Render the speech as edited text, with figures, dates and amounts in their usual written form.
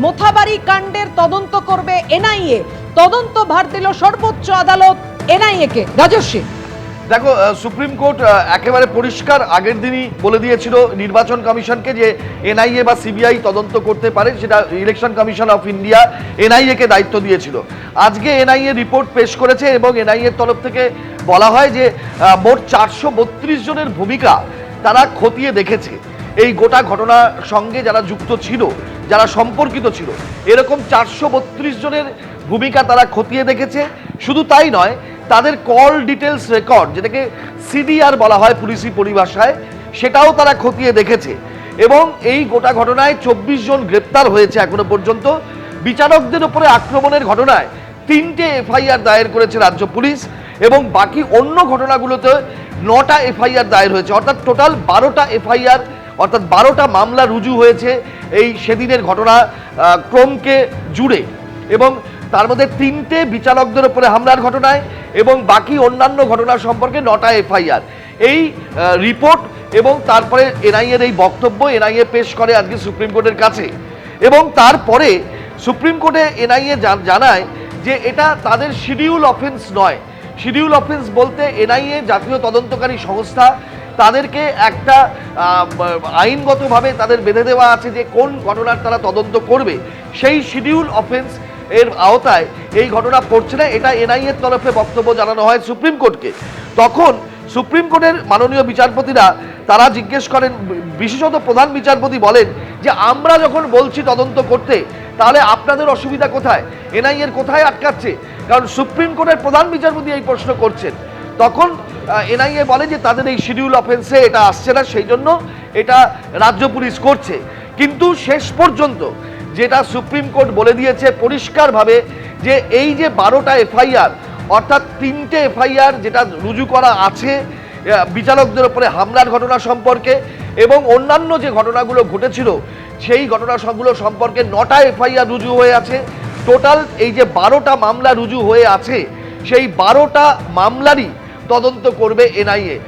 মোথাবাড়ি কাণ্ডের তদন্ত করবে এনআইএ, তদন্ত ভার দিল সর্বোচ্চ আদালত এনআইএ কে। রাজস্বী, দেখো, সুপ্রিম কোর্ট একেবারে পরিষ্কার আগের দিনই বলে দিয়েছিল নির্বাচন কমিশনকে যে এনআইএ বা সিবিআই তদন্ত করতে পারে, সেটা Election Commission of India NIA কে দায়িত্ব দিয়েছিল। আজকে এনআইএ রিপোর্ট পেশ করেছে এবং এনআইএর তরফ থেকে বলা হয় যে মোট 432 জনের ভূমিকা তারা খতিয়ে দেখেছে। এই গোটা ঘটনার সঙ্গে যারা যুক্ত ছিল, যারা সম্পর্কিত ছিল, এরকম 432 জনের ভূমিকা তারা খতিয়ে দেখেছে। শুধু তাই নয়, তাদের কল ডিটেলস রেকর্ড, যেটাকে সিডিআর বলা হয় পুলিশি পরিভাষায়, সেটাও তারা খতিয়ে দেখেছে। এবং এই গোটা ঘটনায় 24 জন গ্রেপ্তার হয়েছে এখনো পর্যন্ত। বিচারকদের উপরে আক্রমণের ঘটনায় 3টে এফআইআর দায়ের করেছে রাজ্য পুলিশ এবং বাকি অন্য ঘটনাগুলোতে 9টা এফআইআর দায়ের হয়েছে। অর্থাৎ টোটাল 12টা এফআইআর, অর্থাৎ 12টা মামলা রুজু হয়েছে এই সেদিনের ঘটনা ক্রমকে জুড়ে। এবং তার মধ্যে 3টে বিচারকদের উপরে হামলার ঘটনায় এবং বাকি অন্যান্য ঘটনা সম্পর্কে 9টা এফআইআর। এই রিপোর্ট এবং তারপরে এনআইএর এই বক্তব্য এনআইএ পেশ করে আজকে সুপ্রিম কোর্টের কাছে। এবং তারপরে সুপ্রিম কোর্টে এনআইএ জানায় যে এটা তাদের শিডিউল অফেন্স নয়। শিডিউল অফেন্স বলতে এনআইএ জাতীয় তদন্তকারী সংস্থা, তাদেরকে একটা আইনগতভাবে তাদের বেঁধে দেওয়া আছে যে কোন ঘটনার তারা তদন্ত করবে। সেই শিডিউল অফেন্স এর আওতায় এই ঘটনা পড়ছে না, এটা এনআইএর তরফে বক্তব্য জানানো হয় সুপ্রিম কোর্টকে। তখন সুপ্রিম কোর্টের মাননীয় বিচারপতিরা তারা জিজ্ঞেস করেন, বিশেষত প্রধান বিচারপতি বলেন যে আমরা যখন বলছি তদন্ত করতে, তাহলে আপনাদের অসুবিধা কোথায়, এনআইএর কোথায় আটকাচ্ছে? কারণ সুপ্রিম কোর্টের প্রধান বিচারপতি এই প্রশ্ন করছেন। তখন এনআইএ বলে যে তাদের এই শিডিউল অফেন্সে এটা আসছে না, সেই জন্য এটা রাজ্য পুলিশ করছে। কিন্তু শেষ পর্যন্ত যেটা সুপ্রিম কোর্ট বলে দিয়েছে পরিষ্কারভাবে যে এই যে 12টা এফআইআর, অর্থাৎ 3টে এফআইআর যেটা রুজু করা আছে বিচারকদের উপরে হামলার ঘটনা সম্পর্কে এবং অন্যান্য যে ঘটনাগুলো ঘটেছিল সেই ঘটনাগুলো সম্পর্কে 9টা এফআইআর রুজু হয়ে আছে। টোটাল এই যে 12টা মামলা রুজু হয়ে আছে, সেই 12টা মামলারই তদন্ত করবে এনআইএ।